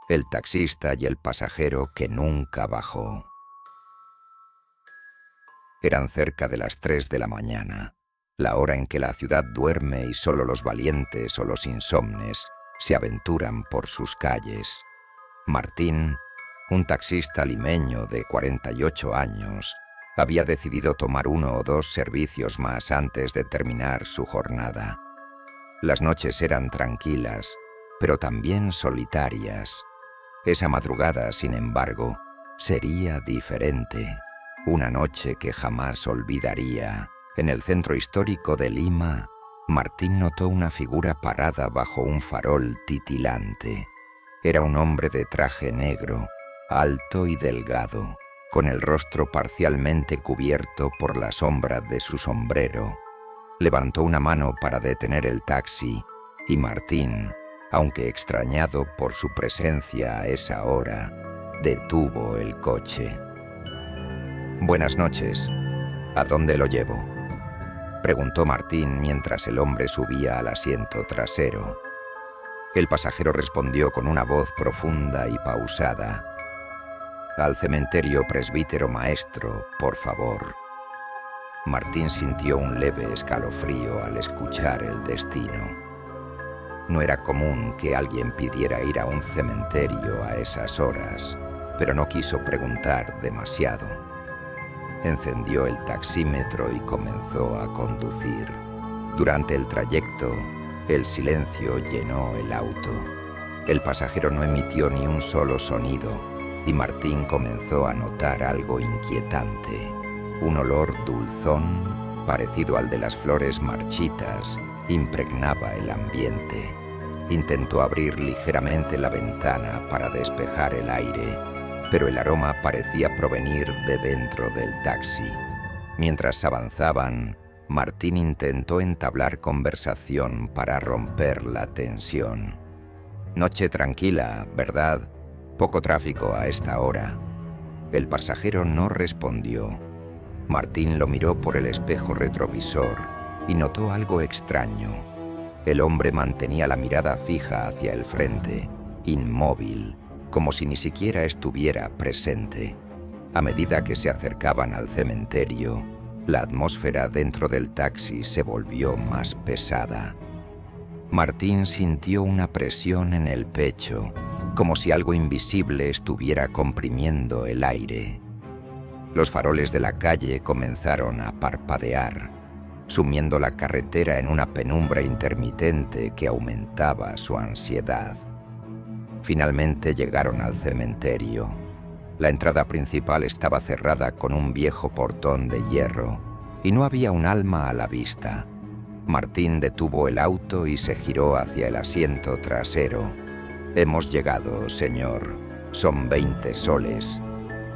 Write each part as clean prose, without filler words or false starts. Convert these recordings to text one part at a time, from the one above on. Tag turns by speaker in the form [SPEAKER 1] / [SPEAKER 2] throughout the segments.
[SPEAKER 1] el taxista y el pasajero que nunca bajó. Eran cerca de las 3 de la mañana, la hora en que la ciudad duerme y solo los valientes o los insomnes se aventuran por sus calles. Martín, un taxista limeño de 48 años, había decidido tomar 1 o 2 servicios más antes de terminar su jornada. Las noches eran tranquilas, pero también solitarias. Esa madrugada, sin embargo, sería diferente. Una noche que jamás olvidaría. En el centro histórico de Lima, Martín notó una figura parada bajo un farol titilante. Era un hombre de traje negro, alto y delgado, con el rostro parcialmente cubierto por la sombra de su sombrero. Levantó una mano para detener el taxi y Martín, aunque extrañado por su presencia a esa hora, detuvo el coche. «Buenas noches. ¿A dónde lo llevo?», preguntó Martín mientras el hombre subía al asiento trasero. El pasajero respondió con una voz profunda y pausada: «Al cementerio Presbítero Maestro, por favor». Martín sintió un leve escalofrío al escuchar el destino. No era común que alguien pidiera ir a un cementerio a esas horas, pero no quiso preguntar demasiado. Encendió el taxímetro y comenzó a conducir. Durante el trayecto, el silencio llenó el auto. El pasajero no emitió ni un solo sonido y Martín comenzó a notar algo inquietante. Un olor dulzón, parecido al de las flores marchitas, impregnaba el ambiente. Intentó abrir ligeramente la ventana para despejar el aire, pero el aroma parecía provenir de dentro del taxi. Mientras avanzaban, Martín intentó entablar conversación para romper la tensión. «Noche tranquila, ¿verdad? Poco tráfico a esta hora». El pasajero no respondió. Martín lo miró por el espejo retrovisor y notó algo extraño. El hombre mantenía la mirada fija hacia el frente, inmóvil, como si ni siquiera estuviera presente. A medida que se acercaban al cementerio, la atmósfera dentro del taxi se volvió más pesada. Martín sintió una presión en el pecho, como si algo invisible estuviera comprimiendo el aire. Los faroles de la calle comenzaron a parpadear, sumiendo la carretera en una penumbra intermitente que aumentaba su ansiedad. Finalmente llegaron al cementerio. La entrada principal estaba cerrada con un viejo portón de hierro y no había un alma a la vista. Martín detuvo el auto y se giró hacia el asiento trasero. «Hemos llegado, señor. Son 20 soles».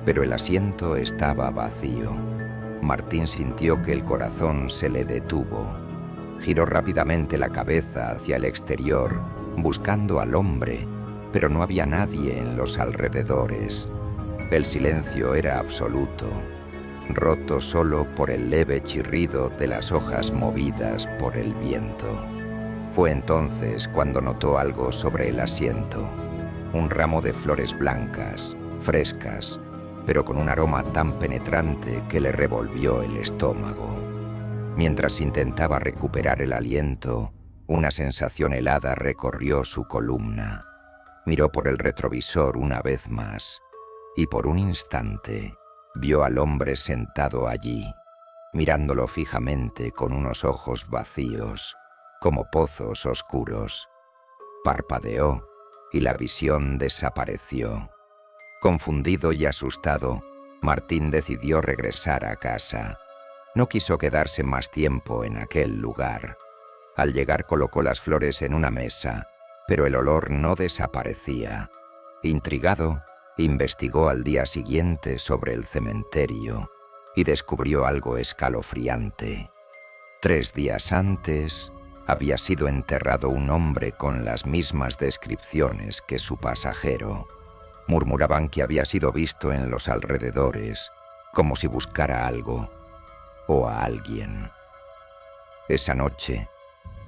[SPEAKER 1] Pero el asiento estaba vacío. Martín sintió que el corazón se le detuvo. Giró rápidamente la cabeza hacia el exterior, buscando al hombre, pero no había nadie en los alrededores. El silencio era absoluto, roto solo por el leve chirrido de las hojas movidas por el viento. Fue entonces cuando notó algo sobre el asiento, un ramo de flores blancas, frescas, pero con un aroma tan penetrante que le revolvió el estómago. Mientras intentaba recuperar el aliento, una sensación helada recorrió su columna. Miró por el retrovisor una vez más, y por un instante vio al hombre sentado allí, mirándolo fijamente con unos ojos vacíos, como pozos oscuros. Parpadeó y la visión desapareció. Confundido y asustado, Martín decidió regresar a casa. No quiso quedarse más tiempo en aquel lugar. Al llegar colocó las flores en una mesa, pero el olor no desaparecía. Intrigado, investigó al día siguiente sobre el cementerio y descubrió algo escalofriante. 3 días antes, había sido enterrado un hombre con las mismas descripciones que su pasajero. Murmuraban que había sido visto en los alrededores, como si buscara algo o a alguien. Esa noche,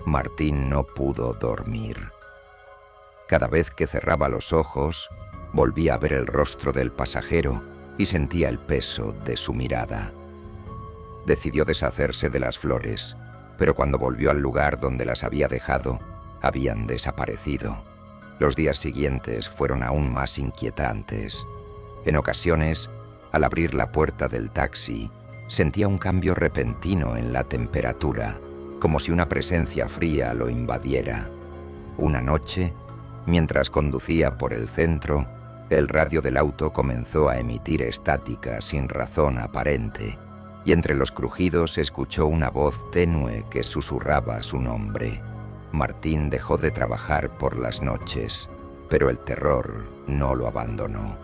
[SPEAKER 1] Martín no pudo dormir. Cada vez que cerraba los ojos, volvía a ver el rostro del pasajero y sentía el peso de su mirada. Decidió deshacerse de las flores, pero cuando volvió al lugar donde las había dejado, habían desaparecido. Los días siguientes fueron aún más inquietantes. En ocasiones, al abrir la puerta del taxi, sentía un cambio repentino en la temperatura, como si una presencia fría lo invadiera. Una noche, mientras conducía por el centro, el radio del auto comenzó a emitir estática sin razón aparente, y entre los crujidos escuchó una voz tenue que susurraba su nombre. Martín dejó de trabajar por las noches, pero el terror no lo abandonó.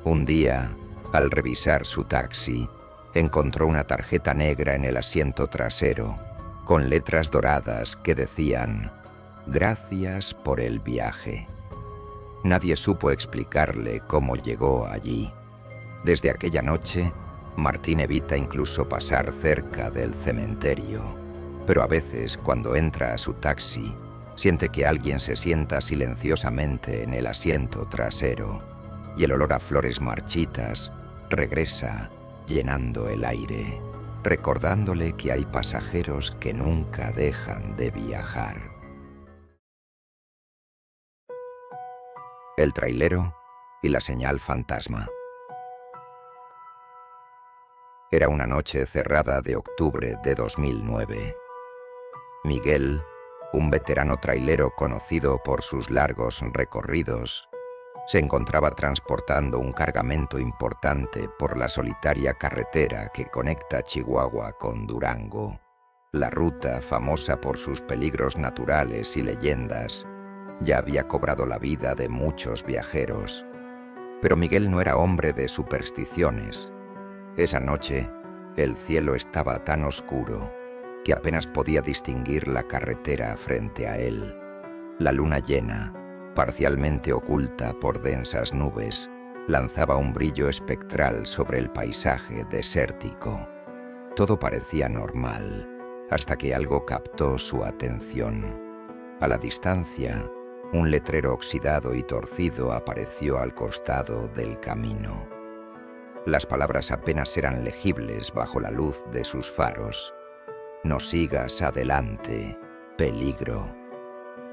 [SPEAKER 1] Un día, al revisar su taxi, encontró una tarjeta negra en el asiento trasero, con letras doradas que decían: «Gracias por el viaje». Nadie supo explicarle cómo llegó allí. Desde aquella noche, Martín evita incluso pasar cerca del cementerio, pero a veces, cuando entra a su taxi, siente que alguien se sienta silenciosamente en el asiento trasero, y el olor a flores marchitas regresa llenando el aire, recordándole que hay pasajeros que nunca dejan de viajar. El trailero y la señal fantasma. Era una noche cerrada de octubre de 2009. Miguel, un veterano trailero conocido por sus largos recorridos, se encontraba transportando un cargamento importante por la solitaria carretera que conecta Chihuahua con Durango. La ruta, famosa por sus peligros naturales y leyendas, ya había cobrado la vida de muchos viajeros. Pero Miguel no era hombre de supersticiones. Esa noche, el cielo estaba tan oscuro que apenas podía distinguir la carretera frente a él. La luna llena, parcialmente oculta por densas nubes, lanzaba un brillo espectral sobre el paisaje desértico. Todo parecía normal, hasta que algo captó su atención. A la distancia, un letrero oxidado y torcido apareció al costado del camino. Las palabras apenas eran legibles bajo la luz de sus faros. «No sigas adelante, peligro».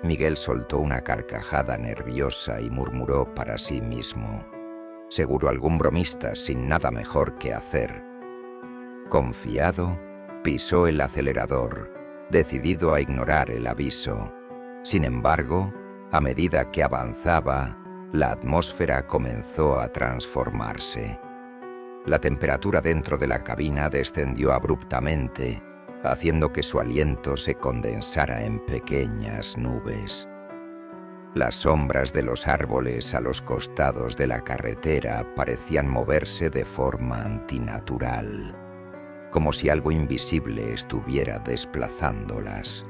[SPEAKER 1] Miguel soltó una carcajada nerviosa y murmuró para sí mismo: «Seguro algún bromista sin nada mejor que hacer». Confiado, pisó el acelerador, decidido a ignorar el aviso. Sin embargo, a medida que avanzaba, la atmósfera comenzó a transformarse. La temperatura dentro de la cabina descendió abruptamente, haciendo que su aliento se condensara en pequeñas nubes. Las sombras de los árboles a los costados de la carretera parecían moverse de forma antinatural, como si algo invisible estuviera desplazándolas.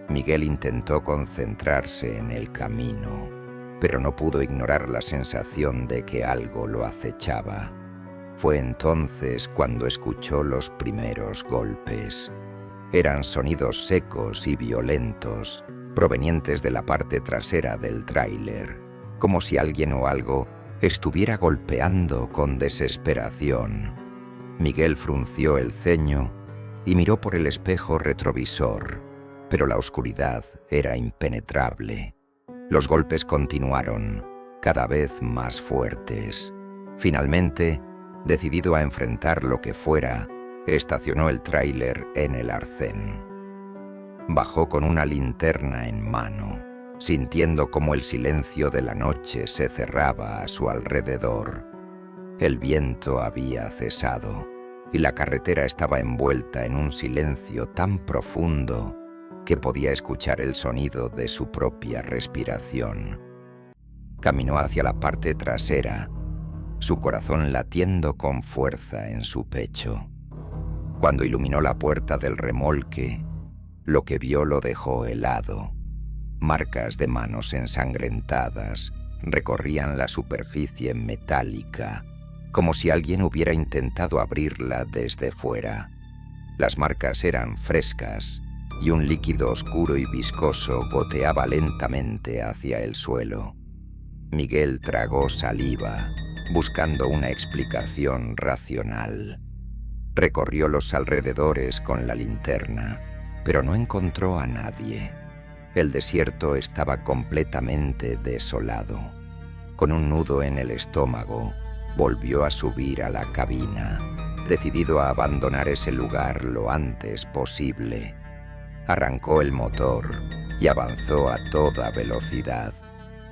[SPEAKER 1] Miguel intentó concentrarse en el camino, pero no pudo ignorar la sensación de que algo lo acechaba. Fue entonces cuando escuchó los primeros golpes. Eran sonidos secos y violentos, provenientes de la parte trasera del tráiler, como si alguien o algo estuviera golpeando con desesperación. Miguel frunció el ceño y miró por el espejo retrovisor, pero la oscuridad era impenetrable. Los golpes continuaron, cada vez más fuertes. Finalmente, decidido a enfrentar lo que fuera, estacionó el tráiler en el arcén. Bajó con una linterna en mano, sintiendo cómo el silencio de la noche se cerraba a su alrededor. El viento había cesado y la carretera estaba envuelta en un silencio tan profundo que podía escuchar el sonido de su propia respiración. Caminó hacia la parte trasera, su corazón latiendo con fuerza en su pecho. Cuando iluminó la puerta del remolque, lo que vio lo dejó helado. Marcas de manos ensangrentadas recorrían la superficie metálica, como si alguien hubiera intentado abrirla desde fuera. Las marcas eran frescas, y un líquido oscuro y viscoso goteaba lentamente hacia el suelo. Miguel tragó saliva, buscando una explicación racional. Recorrió los alrededores con la linterna, pero no encontró a nadie. El desierto estaba completamente desolado. Con un nudo en el estómago, volvió a subir a la cabina, decidido a abandonar ese lugar lo antes posible. Arrancó el motor y avanzó a toda velocidad,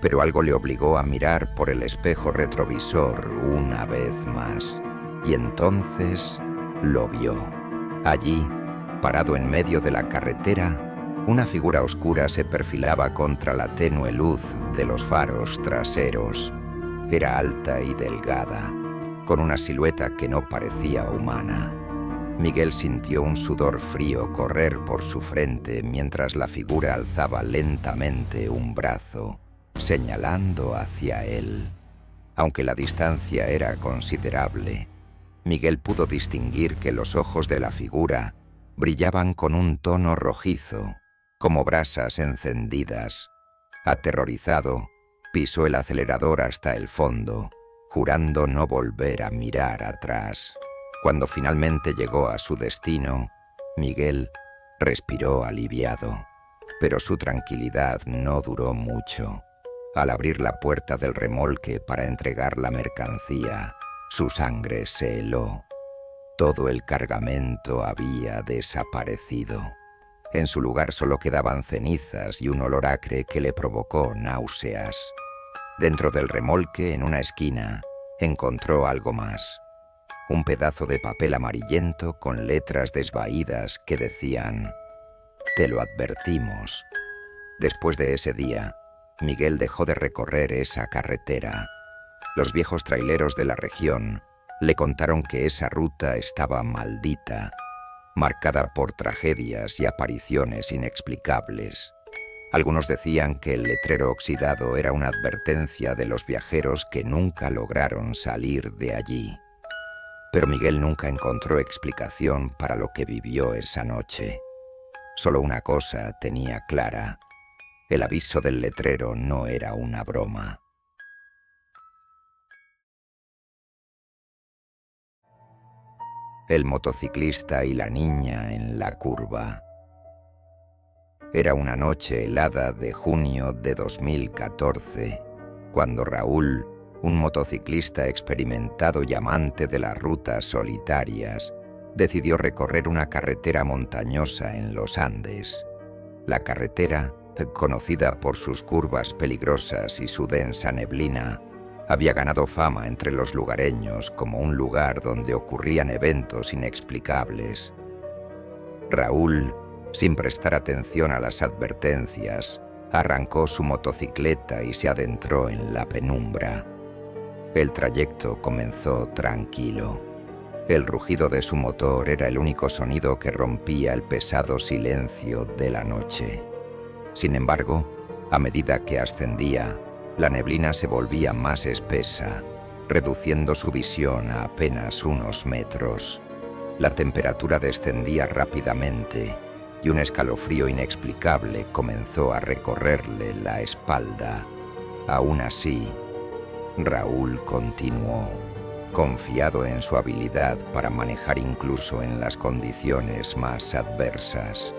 [SPEAKER 1] pero algo le obligó a mirar por el espejo retrovisor una vez más, y entonces lo vio. Allí, parado en medio de la carretera, una figura oscura se perfilaba contra la tenue luz de los faros traseros. Era alta y delgada, con una silueta que no parecía humana. Miguel sintió un sudor frío correr por su frente mientras la figura alzaba lentamente un brazo, señalando hacia él. Aunque la distancia era considerable, Miguel pudo distinguir que los ojos de la figura brillaban con un tono rojizo, como brasas encendidas. Aterrorizado, pisó el acelerador hasta el fondo, jurando no volver a mirar atrás. Cuando finalmente llegó a su destino, Miguel respiró aliviado, pero su tranquilidad no duró mucho. Al abrir la puerta del remolque para entregar la mercancía, su sangre se heló. Todo el cargamento había desaparecido. En su lugar solo quedaban cenizas y un olor acre que le provocó náuseas. Dentro del remolque, en una esquina, encontró algo más. Un pedazo de papel amarillento con letras desvaídas que decían: «Te lo advertimos». Después de ese día, Miguel dejó de recorrer esa carretera. Los viejos traileros de la región le contaron que esa ruta estaba maldita, marcada por tragedias y apariciones inexplicables. Algunos decían que el letrero oxidado era una advertencia de los viajeros que nunca lograron salir de allí. Pero Miguel nunca encontró explicación para lo que vivió esa noche. Solo una cosa tenía clara: el aviso del letrero no era una broma. El motociclista y la niña en la curva. Era una noche helada de junio de 2014, cuando Raúl, un motociclista experimentado y amante de las rutas solitarias, decidió recorrer una carretera montañosa en los Andes. La carretera, conocida por sus curvas peligrosas y su densa neblina, había ganado fama entre los lugareños como un lugar donde ocurrían eventos inexplicables. Raúl, sin prestar atención a las advertencias, arrancó su motocicleta y se adentró en la penumbra. El trayecto comenzó tranquilo. El rugido de su motor era el único sonido que rompía el pesado silencio de la noche. Sin embargo, a medida que ascendía, la neblina se volvía más espesa, reduciendo su visión a apenas unos metros. La temperatura descendía rápidamente y un escalofrío inexplicable comenzó a recorrerle la espalda. Aún así, Raúl continuó, confiado en su habilidad para manejar incluso en las condiciones más adversas.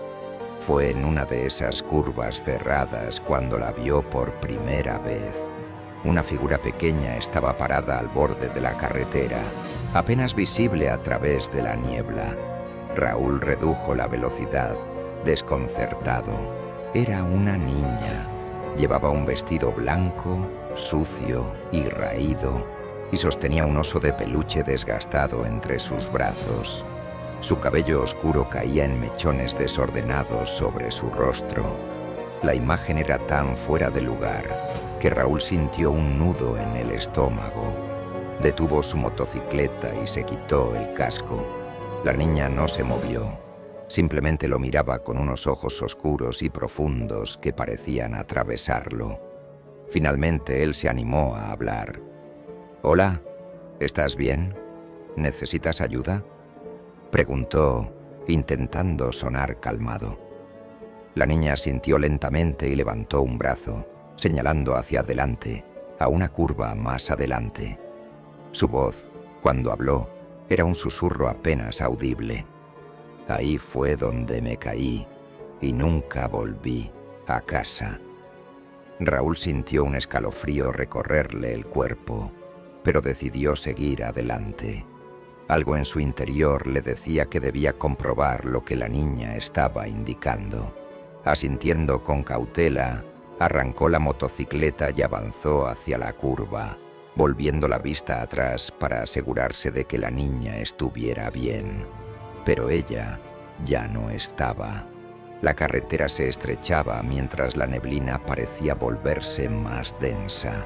[SPEAKER 1] Fue en una de esas curvas cerradas cuando la vio por primera vez. Una figura pequeña estaba parada al borde de la carretera, apenas visible a través de la niebla. Raúl redujo la velocidad, desconcertado. Era una niña. Llevaba un vestido blanco, sucio y raído, y sostenía un oso de peluche desgastado entre sus brazos. Su cabello oscuro caía en mechones desordenados sobre su rostro. La imagen era tan fuera de lugar que Raúl sintió un nudo en el estómago. Detuvo su motocicleta y se quitó el casco. La niña no se movió. Simplemente lo miraba con unos ojos oscuros y profundos que parecían atravesarlo. Finalmente él se animó a hablar. «Hola, ¿estás bien? ¿Necesitas ayuda?», preguntó, intentando sonar calmado. La niña asintió lentamente y levantó un brazo, señalando hacia adelante, a una curva más adelante. Su voz, cuando habló, era un susurro apenas audible. Ahí fue donde me caí y nunca volví a casa. Raúl sintió un escalofrío recorrerle el cuerpo, pero decidió seguir adelante. Algo en su interior le decía que debía comprobar lo que la niña estaba indicando. Asintiendo con cautela, arrancó la motocicleta y avanzó hacia la curva, volviendo la vista atrás para asegurarse de que la niña estuviera bien. Pero ella ya no estaba. La carretera se estrechaba mientras la neblina parecía volverse más densa.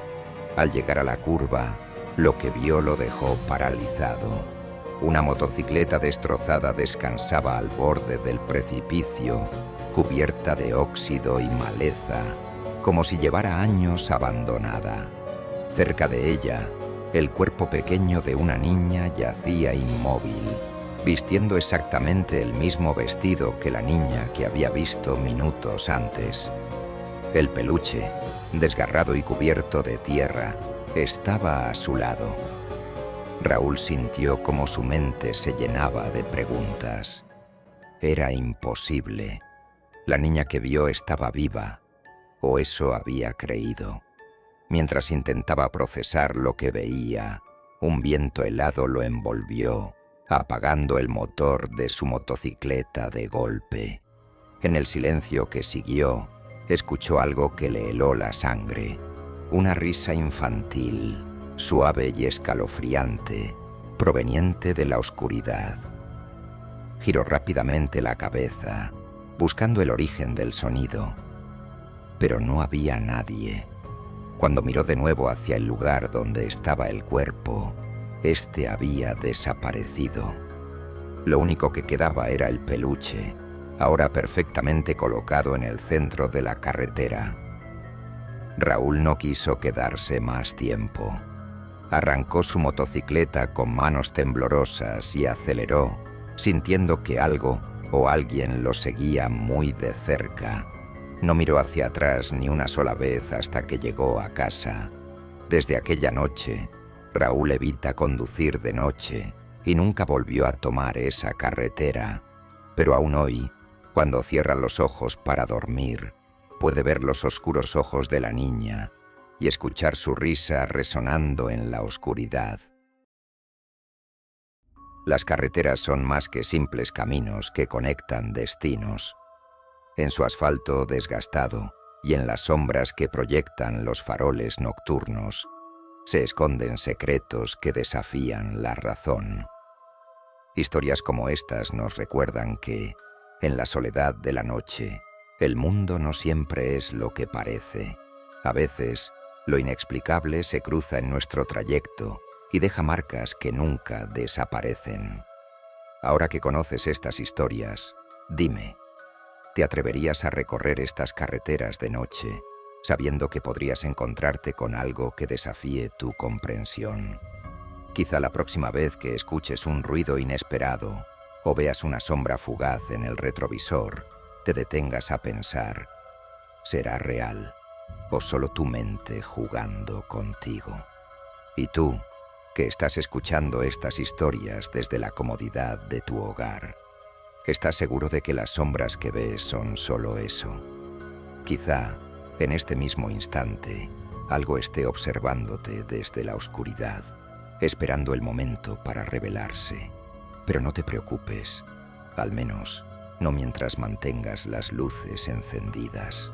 [SPEAKER 1] Al llegar a la curva, lo que vio lo dejó paralizado. Una motocicleta destrozada descansaba al borde del precipicio, cubierta de óxido y maleza, como si llevara años abandonada. Cerca de ella, el cuerpo pequeño de una niña yacía inmóvil, vistiendo exactamente el mismo vestido que la niña que había visto minutos antes. El peluche, desgarrado y cubierto de tierra, estaba a su lado. Raúl sintió como su mente se llenaba de preguntas. Era imposible. La niña que vio estaba viva, o eso había creído. Mientras intentaba procesar lo que veía, un viento helado lo envolvió, apagando el motor de su motocicleta de golpe. En el silencio que siguió, escuchó algo que le heló la sangre. Una risa infantil, suave y escalofriante, proveniente de la oscuridad. Giró rápidamente la cabeza, buscando el origen del sonido. Pero no había nadie. Cuando miró de nuevo hacia el lugar donde estaba el cuerpo, este había desaparecido. Lo único que quedaba era el peluche, ahora perfectamente colocado en el centro de la carretera. Raúl no quiso quedarse más tiempo. Arrancó su motocicleta con manos temblorosas y aceleró, sintiendo que algo o alguien lo seguía muy de cerca. No miró hacia atrás ni una sola vez hasta que llegó a casa. Desde aquella noche, Raúl evita conducir de noche y nunca volvió a tomar esa carretera. Pero aún hoy, cuando cierra los ojos para dormir, puede ver los oscuros ojos de la niña y escuchar su risa resonando en la oscuridad. Las carreteras son más que simples caminos que conectan destinos. En su asfalto desgastado y en las sombras que proyectan los faroles nocturnos, se esconden secretos que desafían la razón. Historias como estas nos recuerdan que, en la soledad de la noche, el mundo no siempre es lo que parece. A veces, lo inexplicable se cruza en nuestro trayecto y deja marcas que nunca desaparecen. Ahora que conoces estas historias, dime, ¿te atreverías a recorrer estas carreteras de noche, sabiendo que podrías encontrarte con algo que desafíe tu comprensión? Quizá la próxima vez que escuches un ruido inesperado o veas una sombra fugaz en el retrovisor, te detengas a pensar, ¿será real o solo tu mente jugando contigo? Y tú, que estás escuchando estas historias desde la comodidad de tu hogar, ¿estás seguro de que las sombras que ves son solo eso? Quizá, en este mismo instante, algo esté observándote desde la oscuridad, esperando el momento para revelarse. Pero no te preocupes, al menos no mientras mantengas las luces encendidas.